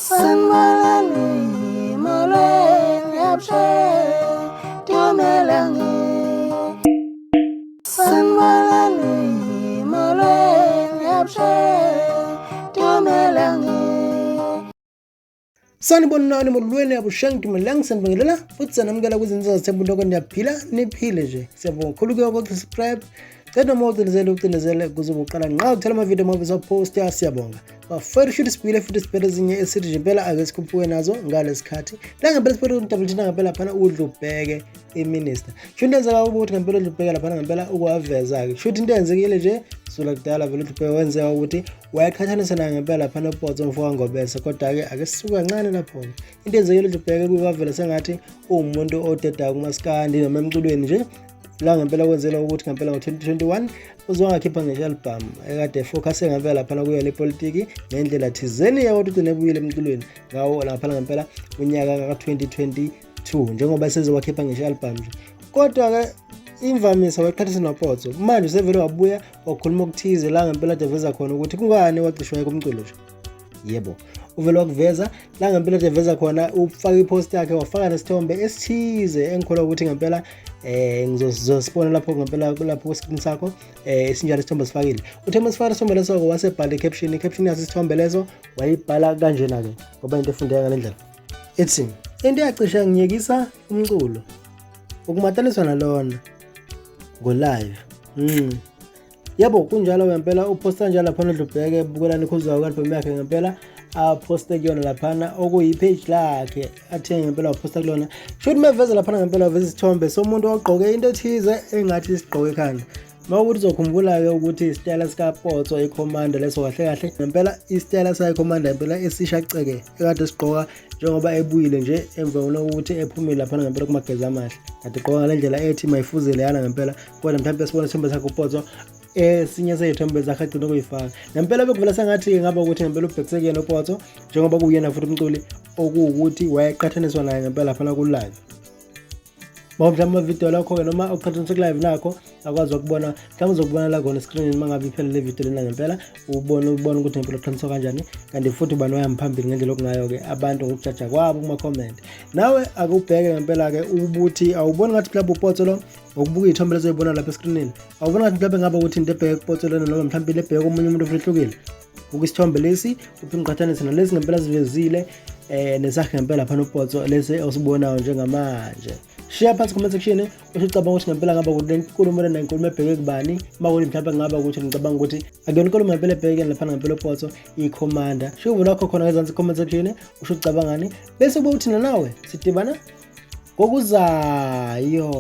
Sanmalani moleng yapshe tumelangi Sanmalani moleng yapshe tumelangi Sanibonani molweni abushangi tumelangi sanibongelela futhi sanamukela kwizinto zasebundo konyaphila niphile nje siyabonga khuluke subscribe Ceda mawucindezele ucindezele ukuze uqala nqa uthola amavideo amavisa post siyabonga. Bafere shoot sibile futhi sibele ezinye esithi nje impela ake sikhuphuke nazo ngalesikhathi. La ngempela sibele uDouble ngempela phana uDlubheke iminister. Shoot enzeka ukuthi ngempela uDlubheke lapha ngempela ukwaveza ke. Shoot into enzekile nje sula kudala vele uDlubheke wenzeka ukuthi wayaqhathanisa na ngempela phana uPotso mfoka ngobese kodwa ke ake sisuka kancane lapho. Into enzekile uDlubheke kuwavela sengathi umuntu odeda kumaskandi noma emculweni nje. La ngempela kwenzela ukuthi ngempela ngo2021 uzongakhipha ngisho album ekade focus ngempela lapha kuyo le politiki ngendlela thizeni yakuthi ugcine buyile emculweni ngawo lapha ngempela unyaka ka2022 njengoba sezowakhipha ngisho album nje kodwa ke imvamisa waqhathisa noPotso manje usevele wabuya wakhuluma ukuthize la ngempela deveza khona ukuthi kungani waqishwa kumculo nje yebo uvela wakuveza la ngempela deveza khona ufaka ipost yakhe wafaka nesithombe esithize engikholwa ukuthi ngempela ngizosibona lapho ngempela lapho kwescreen sakho isinjalo isithombe sifakile uthe masifaka isithombe leso wasebhala caption yaso isithombe leso wayibhala kanjena ke ngoba into efundeka ngalendlela ethi into yacisha ngiyekisa umculo ukumataliswa nalona go live yebo kunjalo ngempela uposta njalo lapha uDlubheke bukelana ikhuzayo album yakhe ngempela poste kuyona laphana okuyipage lakhe athe ngempela waposta kulona shothi meveza laphana ngempela waveza isithombe somuntu ogqoke into ethize engathi isigqoke ekhanda mawukuthi uzokhumbula ke ukuthi istyle sika Potso iCommander leso kahle kahle ngempela istyle sa iCommander ngempela esishaceke ekade sigqoka njengoba ebuyile nje emva kokuthi ephumile laphana ngempela kumageza amahle kade igqoka ngalendlela ethi mayifuzile yana ngempela kodwa mhlawumbe sibona isithombe sakhe uPotso esinye sezithombe zakhe agcina ukuyifaka ngempela bekuvela sengathi ngaba ukuthi ngempela ubhekiseke uPotso njengoba kuyena futhi umculi okuwukuthi wayeqhathaniswa naye ngempela lapha ku live mawudla ama video lakho ke noma uqhathanisa ku live nakho akwazi ukubona mhlawumbe uzokubona la khona screen mangabe iphela le video lena ngempela ubona ukuthi ngempela uqhathanisa kanjani kanti futhi ubani wayamphambili ngendlela okunayo ke abantu ngokujaja kwabo kuma comment nawe akubheke ngempela ke ubuthi awuboni ngathi club uPotso lo ukubuka ithombe lezoyibona lapha escreenini awubona ngathi mhlawumbe ngaba ukuthi into ebheke uPotso lena noma mhlawumbe lebheke omunye umuntu ofihlukile ukwisithombe lesi uphindqathanisa nalezi ngempela sivezile nesakhe ngempela lapha uPotso lese osibonayo njengamanje share phansi comment section usucabanga ukuthi ngempela ngaba ukuthi lenkulumo lena inkulumo ebheke kubani makuthi mhlawumbe ngaba ukuthi ngicabanga ukuthi akuyona inkulumo ngempela ebheke lapha ngempela uPotso iCommander shubo lakho khona ngezansi comment section usucabangani bese kuba uthina nawe sidibana ngokuzayo